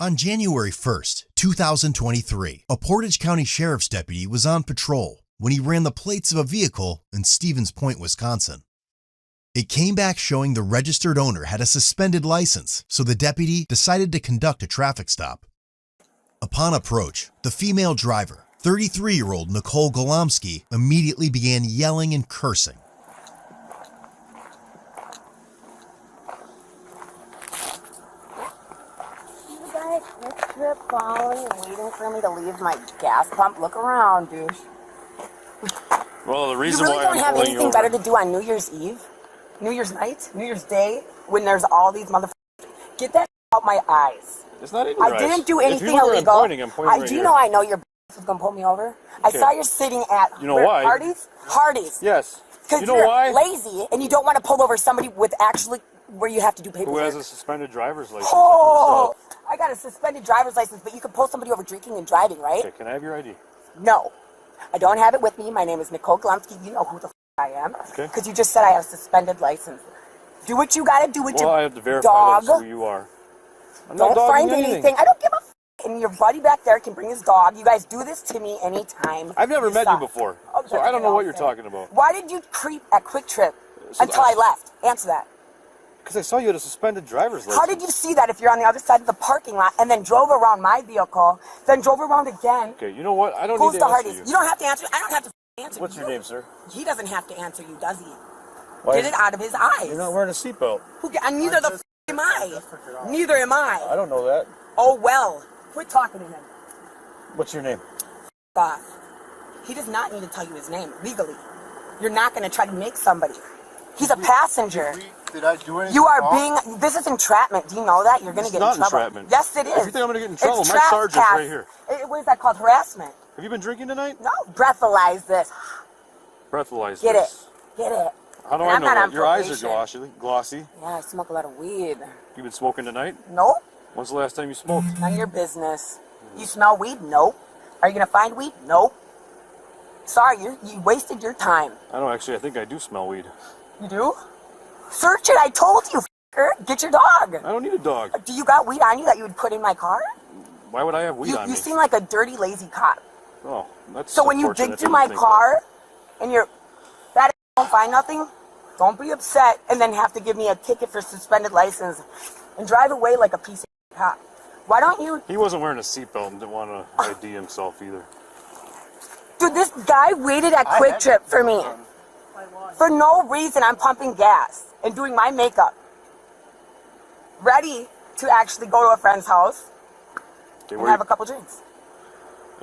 On January 1st, 2023, a Portage County Sheriff's deputy was on patrol when he ran the plates of a vehicle in Stevens Point, Wisconsin. It came back showing the registered owner had a suspended license, so the deputy decided to conduct a traffic stop. Upon approach, the female driver, 33-year-old Nicole Golomsky, immediately began yelling and cursing. Next trip following and waiting for me to leave my gas pump. Look around, douche. Well, the reason you really why don't I'm have pulling anything you better over, to do on New Year's Eve, New Year's night, New Year's Day, when there's all these motherfuckers. Get that out my eyes. it's not in your I eyes. didn't do If anything you look where illegal. I'm pointing right do you here. know I know your was gonna pull me over? I Okay. saw you're sitting at You know why? Hardee's. Yes. Because You know you're why? lazy and you don't want to pull over somebody with actually where you have to do paperwork. Who has a suspended driver's license? Oh, I got a suspended driver's license, but you can pull somebody over drinking and driving, right? Okay, can I have your ID? No, I don't have it with me. My name is Nicole Glumsky. You know who the I am. Okay. Because you just said I have a suspended license. Do what you gotta do with Well, your I have to verify dog. that's who you are. I'm Don't not dogging find anything. I don't give a f. And your buddy back there can bring his dog. You guys do this to me anytime. I've never met you suck. before, Oh, so I don't know what you're talking about. Why did you creep at Quick Trip So until I left? Answer that. Because I saw you had a suspended driver's license. How did you see that if you're on the other side of the parking lot and then drove around my vehicle, then drove around again? Okay, you know what? I don't Goes need to to answer Hardee's. you. You don't have to answer. I don't have to answer. What's your name, sir? He doesn't have to answer you, does he? Why Get it out of his eyes. You're not wearing a seatbelt. And neither the f am I. Neither am I. I don't know that. Oh well. Quit talking to him. What's your name? Off. He does not need to tell you his name legally. You're not going to try to make somebody. He's a passenger. Did I do anything You are wrong? being. This is entrapment. Do you know that? You're going to It's get not in trouble. entrapment. Yes, it is. If you think I'm going to get in trouble, It's my sergeant's trespass. right here. What is that called? Harassment. Have you been drinking tonight? No. Breathalyze this. Breathalyze Get it. this. Get it. How do And I I'm know not that? on Your eyes are probation. glossy. Yeah, I smoke a lot of weed. You been smoking tonight? Nope. When's the last time you smoked? None of your business. You smell weed? Nope. Are you going to find weed? Nope. Sorry, you wasted your time. I don't actually. I think I do smell weed. You do? Search it. I told you, f***er. Get your dog. I don't need a dog. Do you got weed on you that you would put in my car? Why would I have weed on me? You seem like a dirty, lazy cop. Oh, that's So when you unfortunate dig to through my think car and you're that don't find nothing, don't be upset and then have to give me a ticket for suspended license and drive away like a piece of cop. Why don't you? about. He wasn't wearing a seatbelt and didn't want to ID himself either. Dude, this guy waited at Quick Trip for me. For no reason, I'm pumping gas and doing my makeup. Ready to actually go to a friend's house Okay, and have a couple drinks.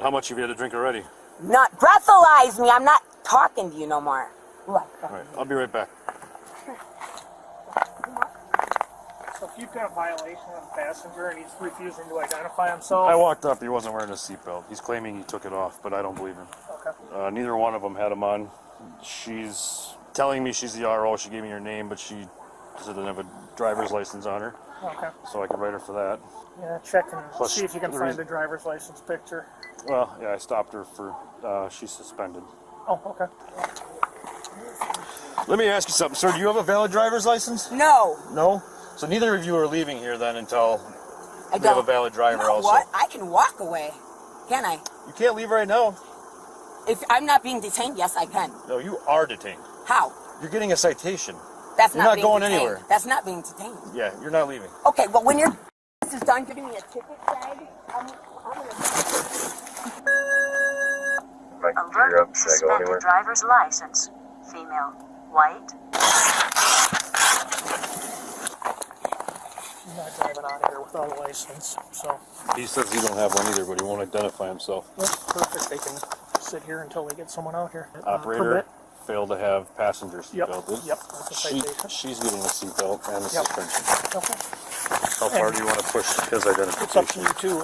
how much have you had to drink already? Not breathalyze me. I'm not talking to you no more. All right, I'll be right back. So if you've got a violation of a passenger and he's refusing to identify himself, I walked up. He wasn't wearing a seatbelt. He's claiming he took it off, but I don't believe him. okay. Neither one of them had him on. She's telling me she's the RO. She gave me her name, but she doesn't have a driver's license on her, Okay. so I can write her for that. Yeah, check and Plus, see if you can the find reason- the driver's license picture. Well, yeah, I stopped her for she's suspended. Oh, okay. Let me ask you something, sir. Do you have a valid driver's license? No, No. So neither of you are leaving here then until I we don't. have a valid driver. You know also. what? I can walk away. Can I? You can't leave right now. If I'm not being detained, yes, I can. No, you are detained. How? You're getting a citation. That's You're not not being going detained. anywhere. That's not being detained. Yeah, you're not leaving. Okay, well, when your is done giving me a ticket tag, I'm gonna. Alert, suspended driver's license. Female, white. He's not driving out of here without a license, so He says he don't have one either, but he won't identify himself. that's perfect. They can sit here until they get someone out here. Operator Permit. failed to have passenger Yep, seatbelted. yep, that's a citation. She's getting a seatbelt and a Yep. suspension. Okay. How far do you want to push his It's up to identification? you too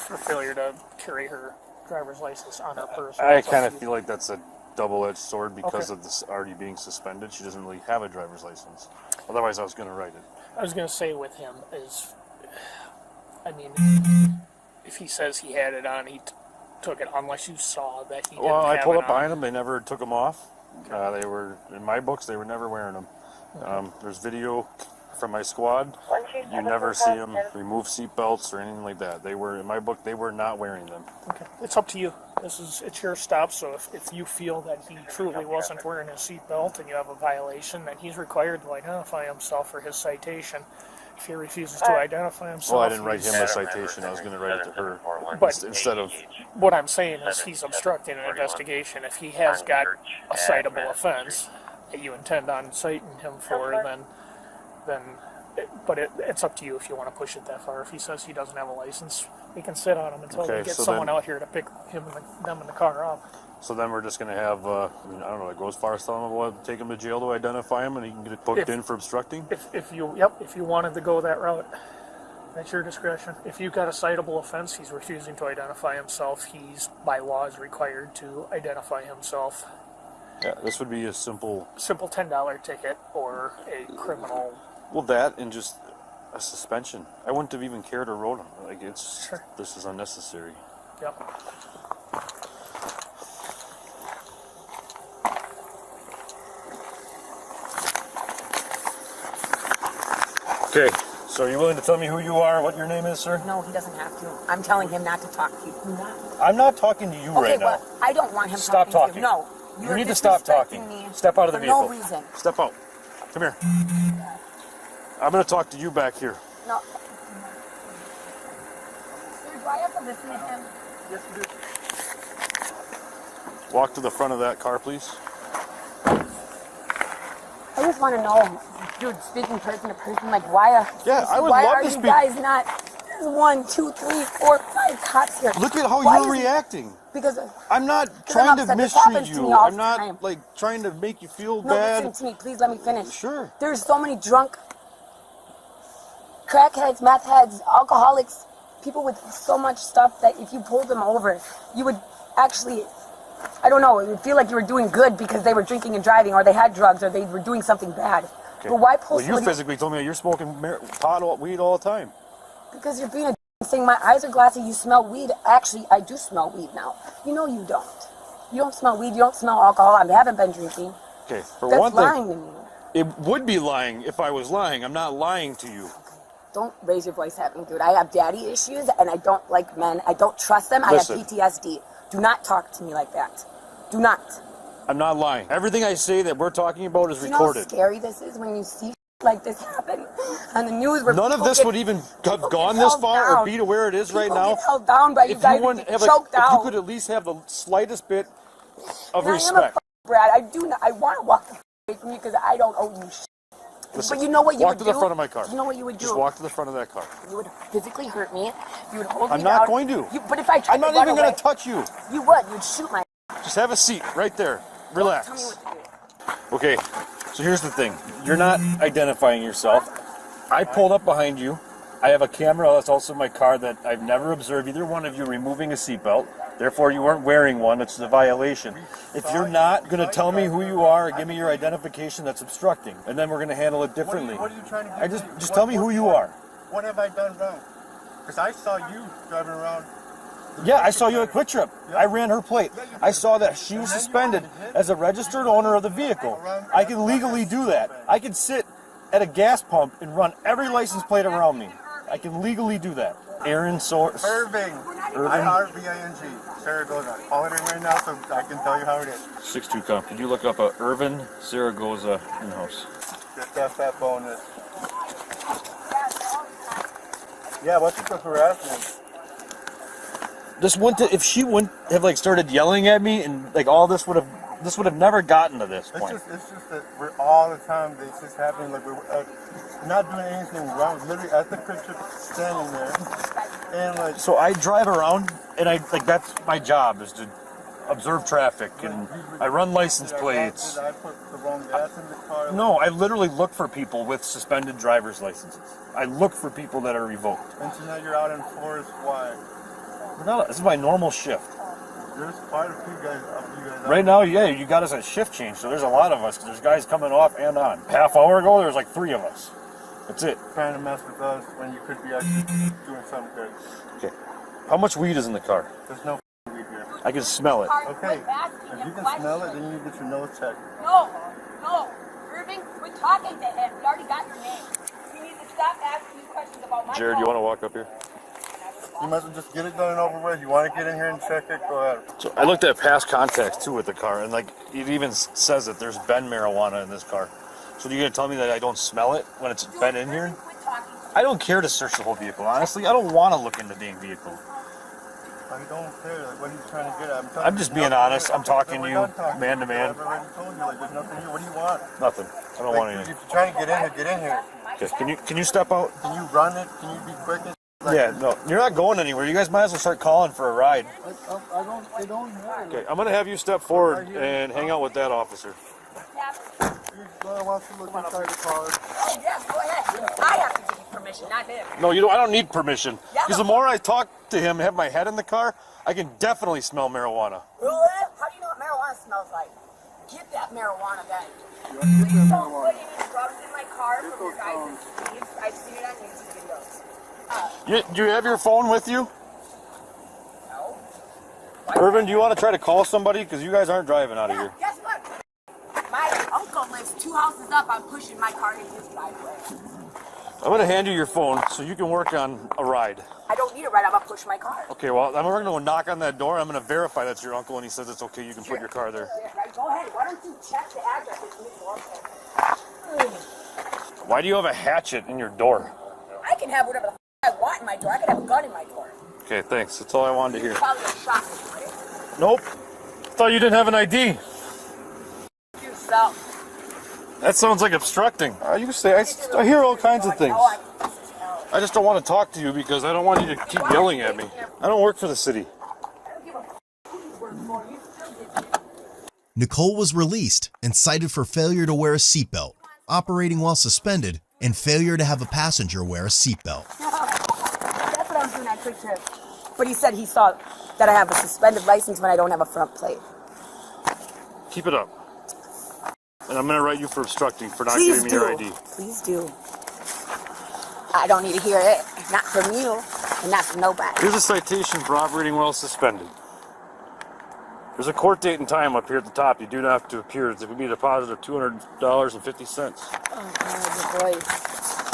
for failure to carry her driver's license on her person. I It's up kind to of you. feel like that's a double-edged sword because Okay. of this already being suspended. She doesn't really have a driver's license. Otherwise, I was going to write it. I was going to say with him is, I mean, if he says he had it on, he took it unless you saw that he didn't Well, I have pulled it up behind on. them. They never took them off. They were, in my books, they were never wearing them. There's video from my squad, you never see them remove seat belts or anything like that. They were, in my book, they were not wearing them. Okay, it's up to you. It's your stop. So if you feel that he truly wasn't wearing his seatbelt and you have a violation, then he's required to identify himself for his citation. If he refuses to identify himself, Well, I didn't write him a citation. I was going to write it to her, But instead of. what I'm saying is he's obstructing an investigation. If he has got a citable offense that you intend on citing him for, but it's up to you if you want to push it that far. If he says he doesn't have a license, we can sit on him until we get someone out here to pick them in the car up. So then we're just going to have, I don't know, go as far as telling him we'll take him to jail to identify him and he can get booked in for obstructing? If you wanted to go that route, that's your discretion. If you've got a citable offense, he's refusing to identify himself. He's, by law, is required to identify himself. Yeah, this would be a simple $10 ticket or a criminal. Well, that and just a suspension. I wouldn't have even cared or wrote him. Like, Sure. This is unnecessary. Yep. Okay, so are you willing to tell me who you are, what your name is, sir? No, he doesn't have to. I'm telling him not to talk to you. Do not. I'm not talking to you right now. Okay, well, I don't want him Stop talking to talking. you. No. You need to stop talking. Me Step out of the vehicle. For no reason. Step out. Come here. I'm going to talk to you back here. No. Sir, do I have to listen to him? Yes, you do. Walk to the front of that car, please. I just want to know, dude, speaking person to person, like, why are to you guys not? There's 1, 2, 3, 4, 5 cops here. Look at how you're reacting. Because I'm not trying to mistreat you. I'm not time. like trying to make you feel No, bad. listen to me, please let me finish. Sure. There's so many drunk crackheads, meth heads, alcoholics, people with so much stuff that if you pulled them over, you would actually, I don't know, it would feel like you were doing good because they were drinking and driving, or they had drugs, or they were doing something bad. Okay. But why pull? Well, you physically told me that you're smoking weed all the time. Because you're being a thing. My eyes are glassy. You smell weed. Actually, I do smell weed now. You know you don't. You don't smell weed. You don't smell alcohol. I haven't been drinking. Okay, for That's one thing, lying to me. it would be lying if I was lying. I'm not lying to you. Don't raise your voice at me, dude. I have daddy issues, and I don't like men. I don't trust them. Listen. I have PTSD. Do not talk to me like that. Do not. I'm not lying. Everything I say that we're talking about is You know how recorded. scary this is when you see like this happen on the news? Where None of this would even have gone this far or be to where it is right now. Get held down by you If guys. you wouldn't have, Choked if out. you could at least have the slightest bit of And respect. I am a Brad. I do not. I want to walk away from you because I don't owe you shit. Listen, But you know what you walk would to do? the front of my car. You know what you would do? Just walk to the front of that car. You would physically hurt me. You would hold me I'm down. not going to. But if I tried I'm not to run even going away, to touch you. You would. You'd shoot my. Just have a seat right there. Tell me Relax. what to do. Okay, so here's the thing. You're not identifying yourself. I pulled up behind you. I have a camera that's also in my car that I've never observed either one of you removing a seatbelt. Therefore, you weren't wearing one. It's a violation. If you're not going to tell me who you are or give me your identification, that's obstructing. And then we're going to handle it differently. What are you trying to do? Just tell me who you are. What have I done wrong? Because I saw you driving around. Yeah, I saw you at Quick Trip. I ran her plate. I saw that she was suspended as a registered owner of the vehicle. I can legally do that. I can sit at a gas pump and run every license plate around me. I can legally do that. Aaron Source. Irving. I-R-V-I-N-G. Saragoza. Call it in right now so I can tell you how it is. 6'2" comp. Could you look up Irvin Zaragoza in-house? That's that bonus. Yeah, what's the harassment? This wouldn't, if she wouldn't have like started yelling at me and like all this would have never gotten to this point. It's just that we're all the time. It's just happening. Like we're not doing anything wrong. We're literally at the Quick Trip, standing there, and like. So I drive around and that's my job is to observe traffic and I run license plates. Did I put the wrong gas in the car? No, I literally look for people with suspended driver's licenses. I look for people that are revoked. And so now you're out in forest. Why? This is my normal shift. There's quite a few guys up you guys. Right now, yeah, you got us a shift change, so there's a lot of us. There's guys coming off and on. Half hour ago, there was like 3 of us. That's it. Trying to mess with us when you could be actually doing something good. Okay. How much weed is in the car? There's no weed here. I can smell it. Okay. If you can smell it, then you need to get your nose checked. No. Irving, we're talking to him. We already got your name. stop asking me questions about my Jared, you want to walk up here? You might as well just get it done and over with. You want to get in here and check it? Go ahead. So I looked at past contacts too with the car, and like it even says that there's been marijuana in this car. So you're gonna tell me that I don't smell it when it's been in here? I don't care to search the whole vehicle. Honestly, I don't want to look in the dang vehicle. I don't care. Like, what are you trying to get at? I'm just being honest. I'm talking to you, man to man. I've already told you, like, there's nothing here. What do you want? Nothing. I don't want anything. If you're trying to get in here, get in here. Okay, can you step out? Can you run it? Can you be quick? Yeah, no, you're not going anywhere. You guys might as well start calling for a ride. I don't have it. Okay, I'm gonna have you step forward and hang out with that officer. Why don't you look inside the car? Oh, yes, go ahead. I have to give you permission, not him. No, you don't. I don't need permission. Because the more I talk to him, have my head in the car, I can definitely smell marijuana. Really? How do you know what marijuana smells like? Get that marijuana then. Please don't put any drugs in my car from your guys' sleeves. I've seen it on YouTube videos. Do you have your phone with you? No. Irvin, do you want to try to call somebody? Because you guys aren't driving out of here. Guess what? My uncle lives 2 houses up. I'm pushing my car in his driveway. I'm going to hand you your phone so you can work on a ride. I don't need a ride. I'm going to push my car. Okay, well, I'm going to go knock on that door. I'm going to verify that's your uncle, and he says it's okay. You can put your car there. Go ahead. Why don't you check the address? Why do you have a hatchet in your door? I can have whatever the I want in my door. I can have a gun in my door. Okay, thanks. That's all I wanted to hear. Probably a shotgun, right? Nope. Thought you didn't have an ID. Yourself. That sounds like obstructing. You say I hear all kinds of things. I just don't want to talk to you because I don't want you to keep yelling at me. I don't work for the city. Nicole was released and cited for failure to wear a seatbelt, operating while suspended, and failure to have a passenger wear a seatbelt. That's what I'm doing at Quick Trip. But he said he saw that I have a suspended license when I don't have a front plate. Keep it up. And I'm going to write you for obstructing for not Please giving me do. your ID. Please do. I don't need to hear it. Not from you, and not from nobody. Here's a citation for operating while suspended. There's a court date and time up here at the top. You do not have to appear. There will be a deposit of $200.50. Oh, God, your voice.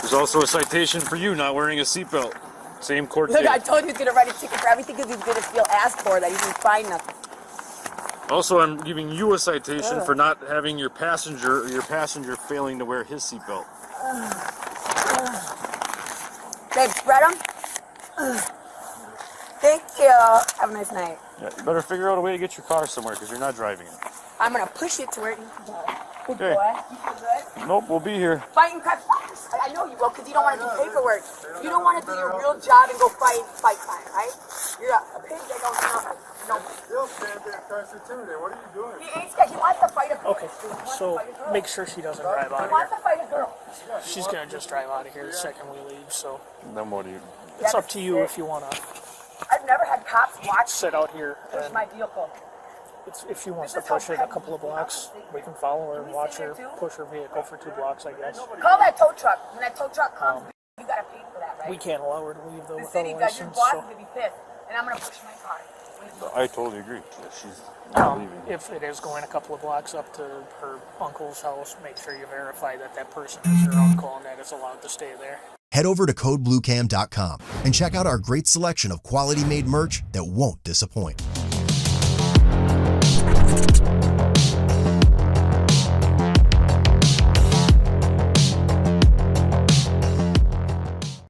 There's also a citation for you not wearing a seatbelt. Same court date. Look, I told you he's going to write a ticket for everything because he's going to feel asked for, that he didn't find nothing. Also, I'm giving you a citation for not having your passenger failing to wear his seatbelt. Babe, spread them. Thank you. Have a nice night. Yeah, you better figure out a way to get your car somewhere because you're not driving it. I'm going to push it to where it needs to go. Good Okay. boy. You feel good? Nope, we'll be here. Fighting crap. I know you will because you don't want to do paperwork. You don't want to do your real job and go fight crime, right? You're a pig that don't know. You'll stand there across the two there. What are you doing? He ain't scared. He wants to fight a girl. Okay, so make sure she doesn't drive out He of wants here. to fight a girl. She's gonna just drive out of here the second we leave, so Then what do you... it's up to you if you wanna I've never had cops watch sit out here and my vehicle. if she wants to push it a couple of blocks, we can follow her and watch her push her vehicle for 2 blocks, I guess. Call that tow truck. When that tow truck comes, you gotta pay for that, right? We can't allow her to leave though The without city a does. Your license, boss so is gonna be pissed, and I'm gonna push my car. I totally agree. She's not leaving. if it is going a couple of blocks up to her uncle's house, make sure you verify that that person is your uncle and that it's allowed to stay there. Head over to codebluecam.com and check out our great selection of quality made merch that won't disappoint.